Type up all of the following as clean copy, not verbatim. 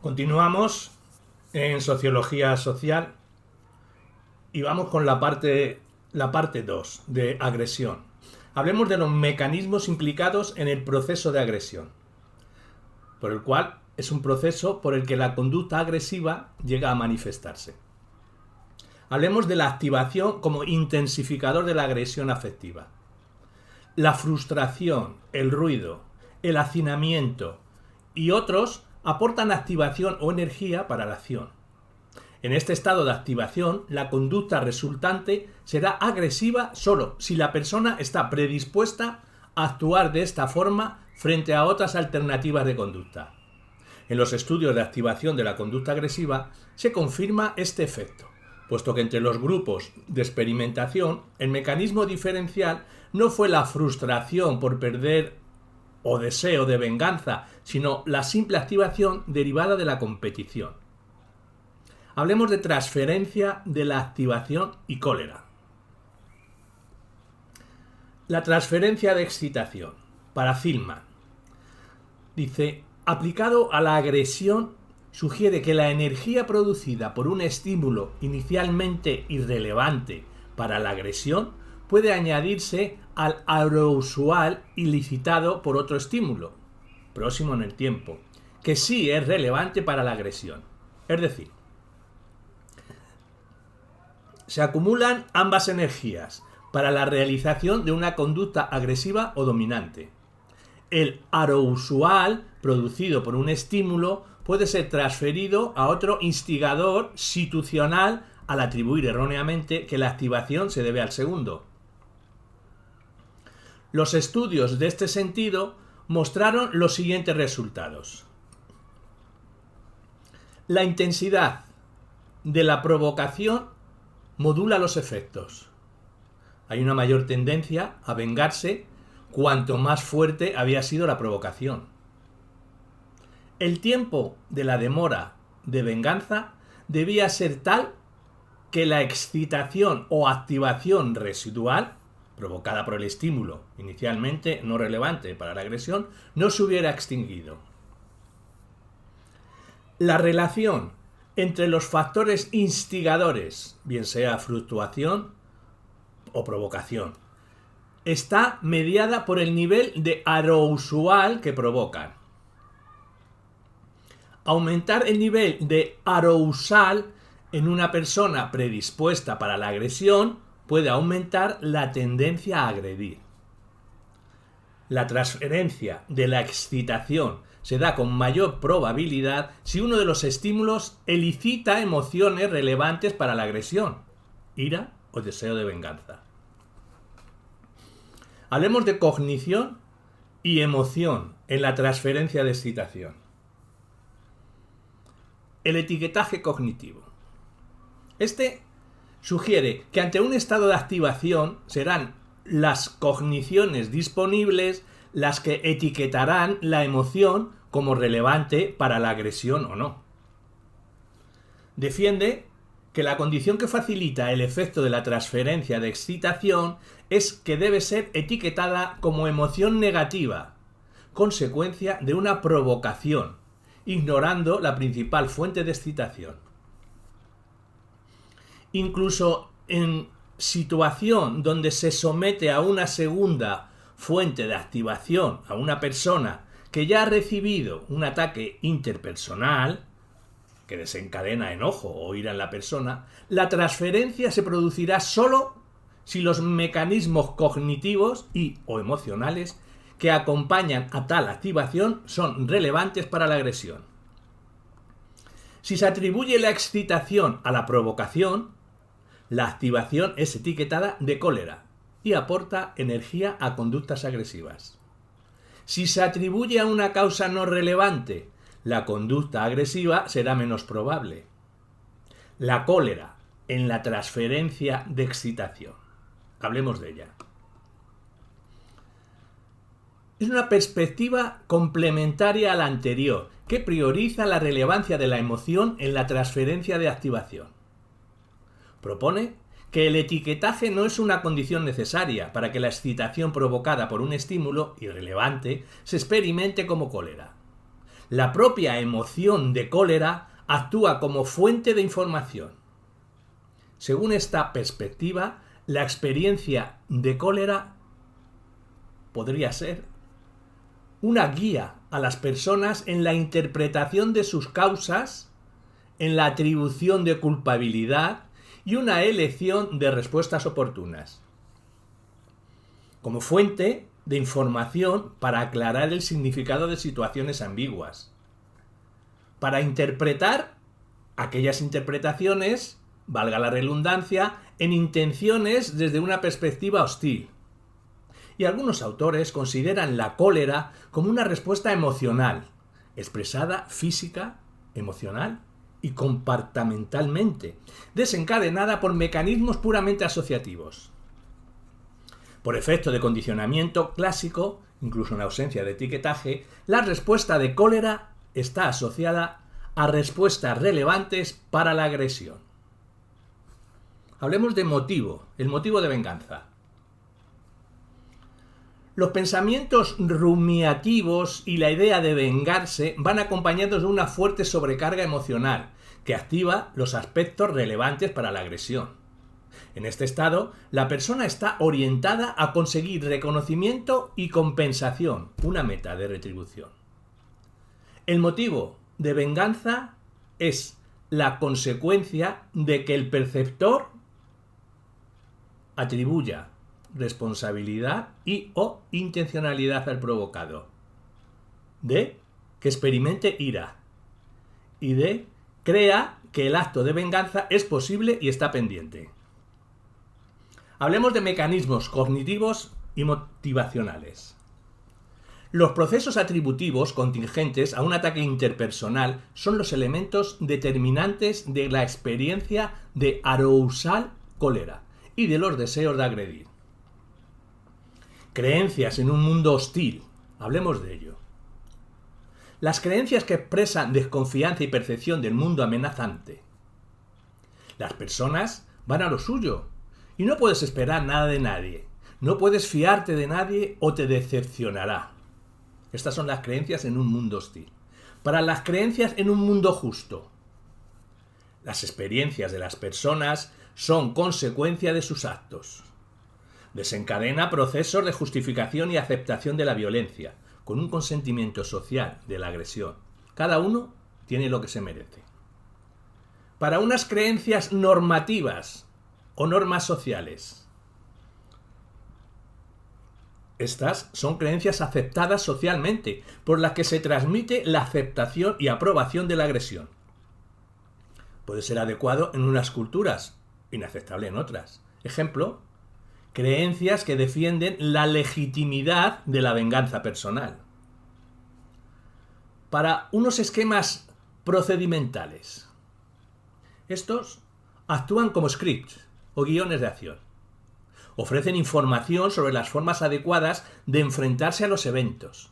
Continuamos en Sociología Social y vamos con la parte 2 de agresión. Hablemos de los mecanismos implicados en el proceso de agresión, por el cual es un proceso por el que la conducta agresiva llega a manifestarse. Hablemos de la activación como intensificador de la agresión afectiva. La frustración, el ruido, el hacinamiento y otros aportan activación o energía para la acción. En este estado de activación, la conducta resultante será agresiva solo si la persona está predispuesta a actuar de esta forma frente a otras alternativas de conducta. En los estudios de activación de la conducta agresiva se confirma este efecto, puesto que entre los grupos de experimentación el mecanismo diferencial no fue la frustración por perder o deseo de venganza, sino la simple activación derivada de la competición. Hablemos de transferencia de la activación y cólera. La transferencia de excitación. Para Zillman, dice, aplicado a la agresión, sugiere que la energía producida por un estímulo inicialmente irrelevante para la agresión puede añadirse al arousal ilicitado por otro estímulo, próximo en el tiempo, que sí es relevante para la agresión. Es decir, se acumulan ambas energías para la realización de una conducta agresiva o dominante. El arousal producido por un estímulo puede ser transferido a otro instigador situacional al atribuir erróneamente que la activación se debe al segundo. Los estudios de este sentido mostraron los siguientes resultados. La intensidad de la provocación modula los efectos. Hay una mayor tendencia a vengarse cuanto más fuerte había sido la provocación. El tiempo de la demora de venganza debía ser tal que la excitación o activación residual provocada por el estímulo inicialmente no relevante para la agresión no se hubiera extinguido. La relación entre los factores instigadores, bien sea fluctuación o provocación, está mediada por el nivel de arousal que provocan. Aumentar el nivel de arousal en una persona predispuesta para la agresión puede aumentar la tendencia a agredir. La transferencia de la excitación se da con mayor probabilidad si uno de los estímulos elicita emociones relevantes para la agresión, ira o deseo de venganza. Hablemos de cognición y emoción en la transferencia de excitación. El etiquetaje cognitivo. Este sugiere que ante un estado de activación serán las cogniciones disponibles las que etiquetarán la emoción como relevante para la agresión o no. Defiende que la condición que facilita el efecto de la transferencia de excitación es que debe ser etiquetada como emoción negativa, consecuencia de una provocación, ignorando la principal fuente de excitación. Incluso en situación donde se somete a una segunda fuente de activación a una persona que ya ha recibido un ataque interpersonal que desencadena enojo o ira en la persona, la transferencia se producirá solo si los mecanismos cognitivos o emocionales que acompañan a tal activación son relevantes para la agresión. Si se atribuye la excitación a la provocación, la activación es etiquetada de cólera y aporta energía a conductas agresivas. Si se atribuye a una causa no relevante, la conducta agresiva será menos probable. La cólera en la transferencia de excitación. Hablemos de ella. Es una perspectiva complementaria a la anterior, que prioriza la relevancia de la emoción en la transferencia de activación. Propone que el etiquetaje no es una condición necesaria para que la excitación provocada por un estímulo irrelevante se experimente como cólera. La propia emoción de cólera actúa como fuente de información. Según esta perspectiva, la experiencia de cólera podría ser una guía a las personas en la interpretación de sus causas, en la atribución de culpabilidad y una elección de respuestas oportunas. Como fuente de información para aclarar el significado de situaciones ambiguas. Para interpretar aquellas interpretaciones, valga la redundancia, en intenciones desde una perspectiva hostil. Y algunos autores consideran la cólera como una respuesta emocional, expresada física, emocional y comportamentalmente, desencadenada por mecanismos puramente asociativos. Por efecto de condicionamiento clásico, incluso en ausencia de etiquetaje, la respuesta de cólera está asociada a respuestas relevantes para la agresión. Hablemos de motivo, el motivo de venganza. Los pensamientos rumiativos y la idea de vengarse van acompañados de una fuerte sobrecarga emocional que activa los aspectos relevantes para la agresión. En este estado, la persona está orientada a conseguir reconocimiento y compensación, una meta de retribución. El motivo de venganza es la consecuencia de que el perceptor atribuya responsabilidad y o intencionalidad al provocado, de que experimente ira y de crea que el acto de venganza es posible y está pendiente. Hablemos de mecanismos cognitivos y motivacionales. Los procesos atributivos contingentes a un ataque interpersonal son los elementos determinantes de la experiencia de arousal cólera y de los deseos de agredir. Creencias en un mundo hostil. Hablemos de ello. Las creencias que expresan desconfianza y percepción del mundo amenazante. Las personas van a lo suyo y no puedes esperar nada de nadie. No puedes fiarte de nadie o te decepcionará. Estas son las creencias en un mundo hostil. Para las creencias en un mundo justo. Las experiencias de las personas son consecuencia de sus actos. Desencadena procesos de justificación y aceptación de la violencia, con un consentimiento social de la agresión. Cada uno tiene lo que se merece. Para unas creencias normativas o normas sociales. Estas son creencias aceptadas socialmente, por las que se transmite la aceptación y aprobación de la agresión. Puede ser adecuado en unas culturas, inaceptable en otras. Ejemplo, creencias que defienden la legitimidad de la venganza personal. Para unos esquemas procedimentales. Estos actúan como scripts o guiones de acción. Ofrecen información sobre las formas adecuadas de enfrentarse a los eventos.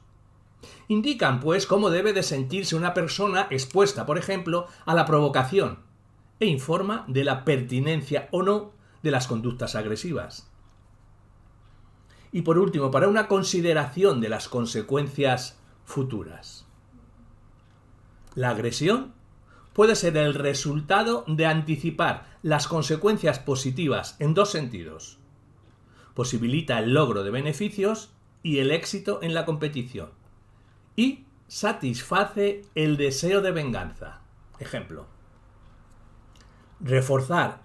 Indican, pues, cómo debe de sentirse una persona expuesta, por ejemplo, a la provocación, e informa de la pertinencia o no de las conductas agresivas. Y por último, para una consideración de las consecuencias futuras. La agresión puede ser el resultado de anticipar las consecuencias positivas en dos sentidos. Posibilita el logro de beneficios y el éxito en la competición. Y satisface el deseo de venganza. Ejemplo. Reforzar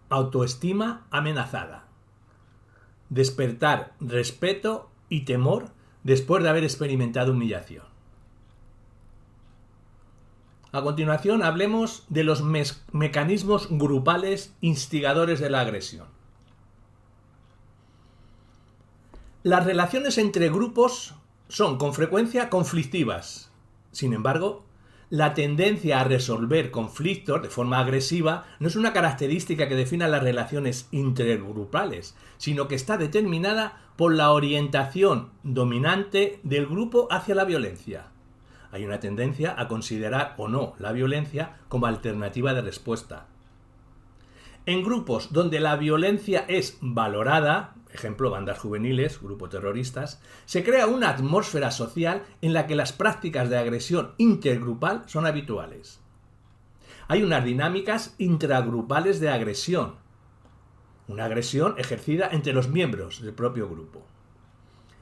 autoestima amenazada. Despertar respeto y temor después de haber experimentado humillación. A continuación hablemos de los mecanismos grupales instigadores de la agresión. Las relaciones entre grupos son con frecuencia conflictivas. Sin embargo, la tendencia a resolver conflictos de forma agresiva no es una característica que defina las relaciones intergrupales, sino que está determinada por la orientación dominante del grupo hacia la violencia. Hay una tendencia a considerar o no la violencia como alternativa de respuesta. En grupos donde la violencia es valorada, ejemplo, bandas juveniles, grupos terroristas, se crea una atmósfera social en la que las prácticas de agresión intergrupal son habituales. Hay unas dinámicas intragrupales de agresión, una agresión ejercida entre los miembros del propio grupo.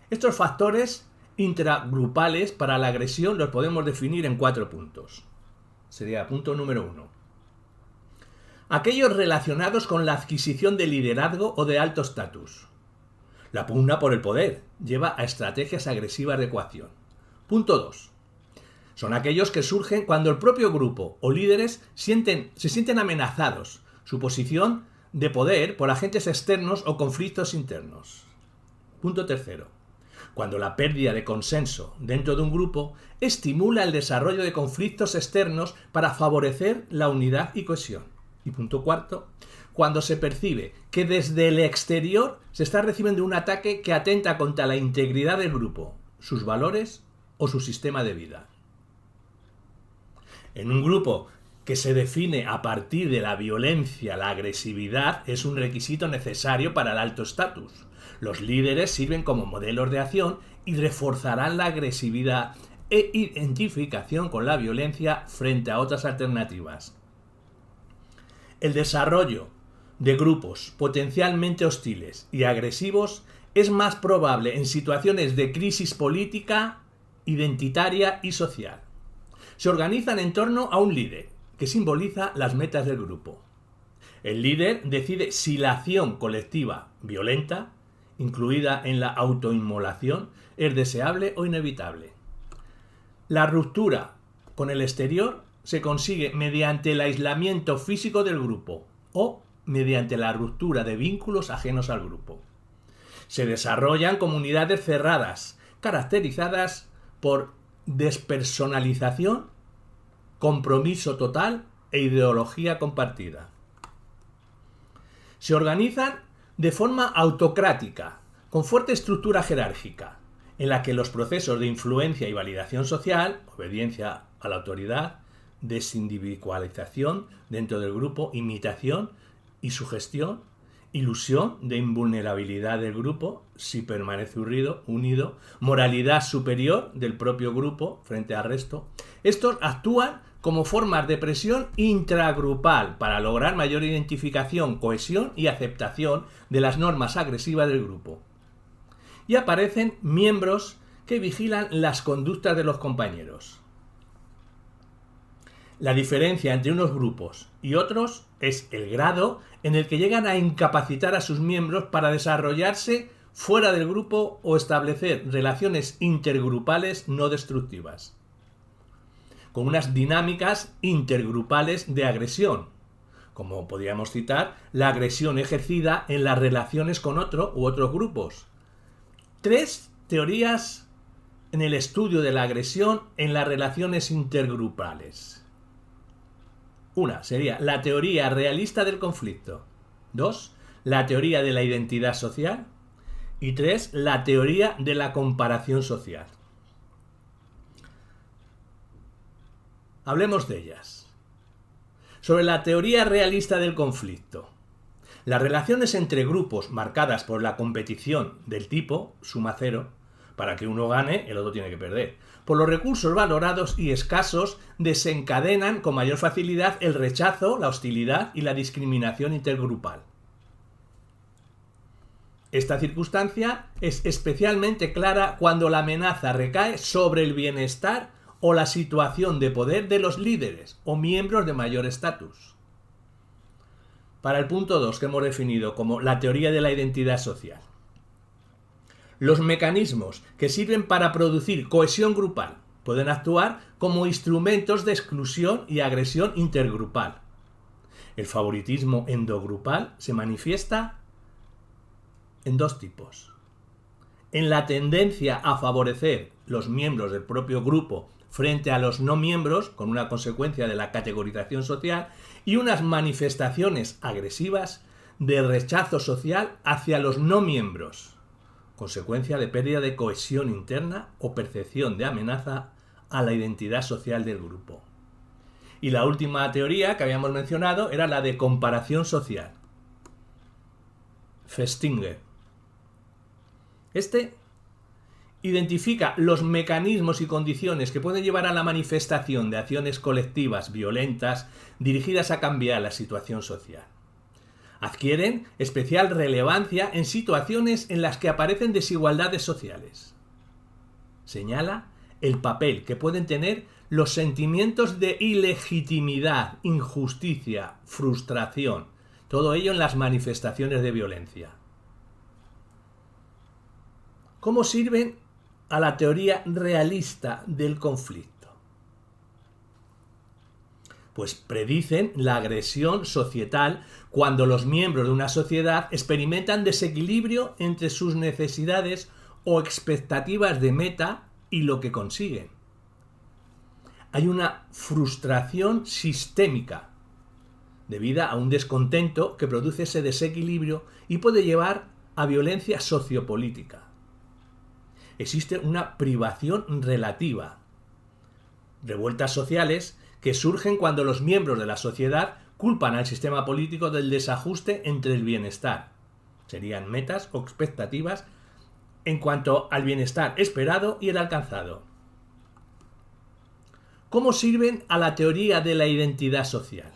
Estos factores intragrupales para la agresión los podemos definir en 4 puntos. Sería punto número 1. Aquellos relacionados con la adquisición de liderazgo o de alto estatus. La pugna por el poder lleva a estrategias agresivas de coacción. Punto 2. Son aquellos que surgen cuando el propio grupo o líderes se sienten amenazados, su posición de poder por agentes externos o conflictos internos. Punto 3. Cuando la pérdida de consenso dentro de un grupo estimula el desarrollo de conflictos externos para favorecer la unidad y cohesión. Y punto 4. Cuando se percibe que desde el exterior se está recibiendo un ataque que atenta contra la integridad del grupo, sus valores o su sistema de vida. En un grupo que se define a partir de la violencia, la agresividad es un requisito necesario para el alto estatus. Los líderes sirven como modelos de acción y reforzarán la agresividad e identificación con la violencia frente a otras alternativas. El desarrollo de grupos potencialmente hostiles y agresivos es más probable en situaciones de crisis política, identitaria y social. Se organizan en torno a un líder, que simboliza las metas del grupo. El líder decide si la acción colectiva violenta, incluida en la autoinmolación, es deseable o inevitable. La ruptura con el exterior se consigue mediante el aislamiento físico del grupo o mediante la ruptura de vínculos ajenos al grupo. Se desarrollan comunidades cerradas, caracterizadas por despersonalización, compromiso total e ideología compartida. Se organizan de forma autocrática, con fuerte estructura jerárquica, en la que los procesos de influencia y validación social, obediencia a la autoridad, desindividualización dentro del grupo, imitación y sugestión, ilusión de invulnerabilidad del grupo si permanece unido, moralidad superior del propio grupo frente al resto. Estos actúan como formas de presión intragrupal para lograr mayor identificación, cohesión y aceptación de las normas agresivas del grupo. Y aparecen miembros que vigilan las conductas de los compañeros. La diferencia entre unos grupos y otros es el grado en el que llegan a incapacitar a sus miembros para desarrollarse fuera del grupo o establecer relaciones intergrupales no destructivas, con unas dinámicas intergrupales de agresión, como podríamos citar la agresión ejercida en las relaciones con otro u otros grupos. 3 teorías en el estudio de la agresión en las relaciones intergrupales. Una sería la teoría realista del conflicto. 2, la teoría de la identidad social. Y 3, la teoría de la comparación social. Hablemos de ellas. Sobre la teoría realista del conflicto. Las relaciones entre grupos marcadas por la competición del tipo suma 0, para que uno gane, el otro tiene que perder, por los recursos valorados y escasos, desencadenan con mayor facilidad el rechazo, la hostilidad y la discriminación intergrupal. Esta circunstancia es especialmente clara cuando la amenaza recae sobre el bienestar o la situación de poder de los líderes o miembros de mayor estatus. Para el punto 2, que hemos definido como la teoría de la identidad social. Los mecanismos que sirven para producir cohesión grupal pueden actuar como instrumentos de exclusión y agresión intergrupal. El favoritismo endogrupal se manifiesta en 2 tipos. En la tendencia a favorecer los miembros del propio grupo frente a los no miembros, con una consecuencia de la categorización social, y unas manifestaciones agresivas de rechazo social hacia los no miembros, consecuencia de pérdida de cohesión interna o percepción de amenaza a la identidad social del grupo. Y la última teoría que habíamos mencionado era la de comparación social. Festinger. Este identifica los mecanismos y condiciones que pueden llevar a la manifestación de acciones colectivas violentas dirigidas a cambiar la situación social. Adquieren especial relevancia en situaciones en las que aparecen desigualdades sociales. Señala el papel que pueden tener los sentimientos de ilegitimidad, injusticia, frustración, todo ello en las manifestaciones de violencia. ¿Cómo sirven a la teoría realista del conflicto? Pues predicen la agresión societal cuando los miembros de una sociedad experimentan desequilibrio entre sus necesidades o expectativas de meta y lo que consiguen. Hay una frustración sistémica debida a un descontento que produce ese desequilibrio y puede llevar a violencia sociopolítica. Existe una privación relativa, revueltas sociales que surgen cuando los miembros de la sociedad culpan al sistema político del desajuste entre el bienestar. Serían metas o expectativas en cuanto al bienestar esperado y el alcanzado. ¿Cómo sirven a la teoría de la identidad social?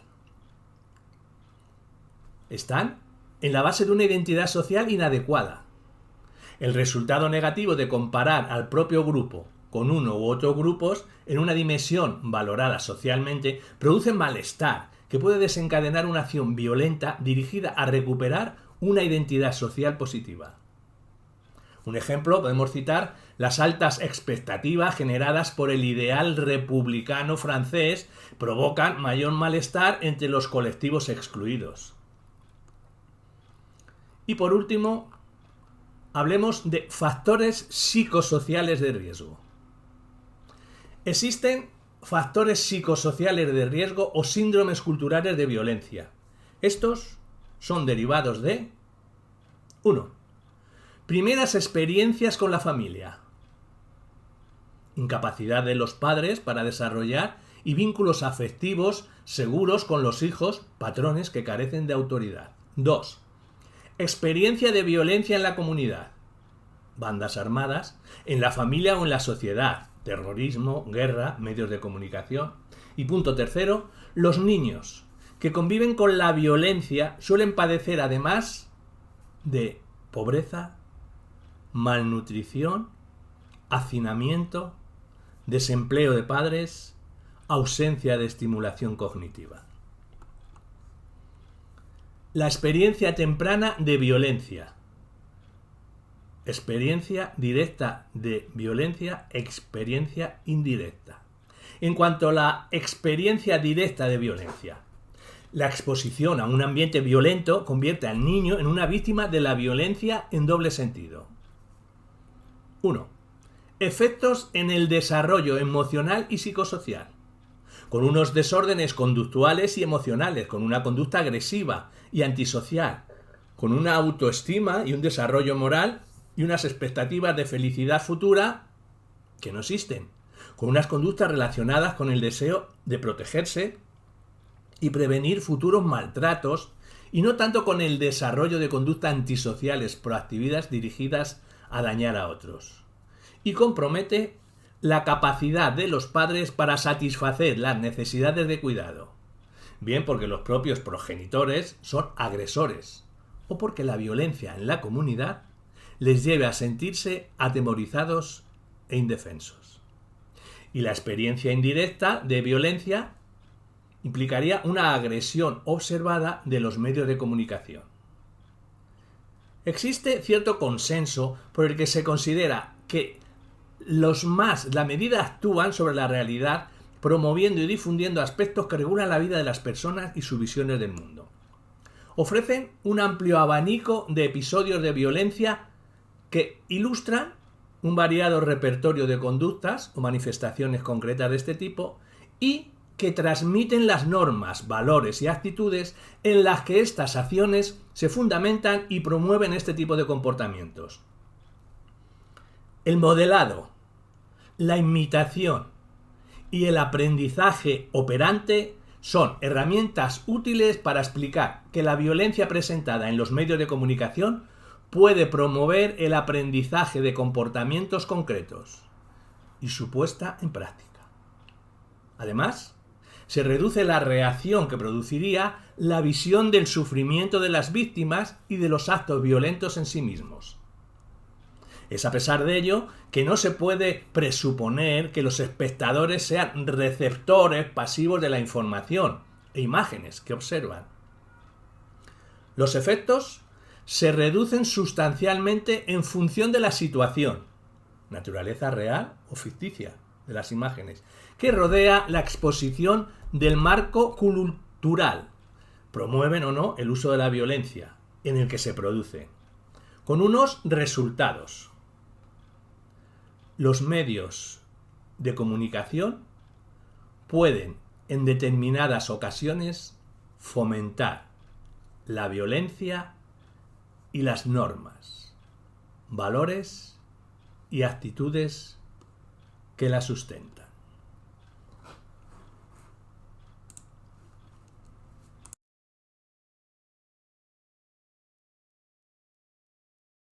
Están en la base de una identidad social inadecuada. El resultado negativo de comparar al propio grupo con uno u otros grupos en una dimensión valorada socialmente produce malestar que puede desencadenar una acción violenta dirigida a recuperar una identidad social positiva. Un ejemplo, podemos citar las altas expectativas generadas por el ideal republicano francés provocan mayor malestar entre los colectivos excluidos. Y por último, hablemos de factores psicosociales de riesgo. Existen factores psicosociales de riesgo o síndromes culturales de violencia. Estos son derivados de 1. Primeras experiencias con la familia. Incapacidad de los padres para desarrollar y vínculos afectivos seguros con los hijos, patrones que carecen de autoridad. 2. Experiencia de violencia en la comunidad. Bandas armadas, en la familia o en la sociedad. Terrorismo, guerra, medios de comunicación. Y punto tercero, los niños que conviven con la violencia suelen padecer además de pobreza, malnutrición, hacinamiento, desempleo de padres, ausencia de estimulación cognitiva. La experiencia temprana de violencia. Experiencia directa de violencia, experiencia indirecta. En cuanto a la experiencia directa de violencia, la exposición a un ambiente violento convierte al niño en una víctima de la violencia en doble sentido. 1. Efectos en el desarrollo emocional y psicosocial. Con unos desórdenes conductuales y emocionales, con una conducta agresiva y antisocial, con una autoestima y un desarrollo moral y unas expectativas de felicidad futura que no existen, con unas conductas relacionadas con el deseo de protegerse y prevenir futuros maltratos, y no tanto con el desarrollo de conductas antisociales proactivas dirigidas a dañar a otros. Y compromete la capacidad de los padres para satisfacer las necesidades de cuidado, bien porque los propios progenitores son agresores, o porque la violencia en la comunidad les lleve a sentirse atemorizados e indefensos. Y la experiencia indirecta de violencia implicaría una agresión observada de los medios de comunicación. Existe cierto consenso por el que se considera que la medida actúan sobre la realidad, promoviendo y difundiendo aspectos que regulan la vida de las personas y sus visiones del mundo. Ofrecen un amplio abanico de episodios de violencia que ilustran un variado repertorio de conductas o manifestaciones concretas de este tipo y que transmiten las normas, valores y actitudes en las que estas acciones se fundamentan y promueven este tipo de comportamientos. El modelado, la imitación y el aprendizaje operante son herramientas útiles para explicar que la violencia presentada en los medios de comunicación puede promover el aprendizaje de comportamientos concretos y su puesta en práctica. Además, se reduce la reacción que produciría la visión del sufrimiento de las víctimas y de los actos violentos en sí mismos. Es a pesar de ello que no se puede presuponer que los espectadores sean receptores pasivos de la información e imágenes que observan. Los efectos se reducen sustancialmente en función de la situación, naturaleza real o ficticia de las imágenes, que rodea la exposición del marco cultural, promueven o no el uso de la violencia en el que se produce, con unos resultados. Los medios de comunicación pueden, en determinadas ocasiones, fomentar la violencia y las normas, valores y actitudes que la sustentan.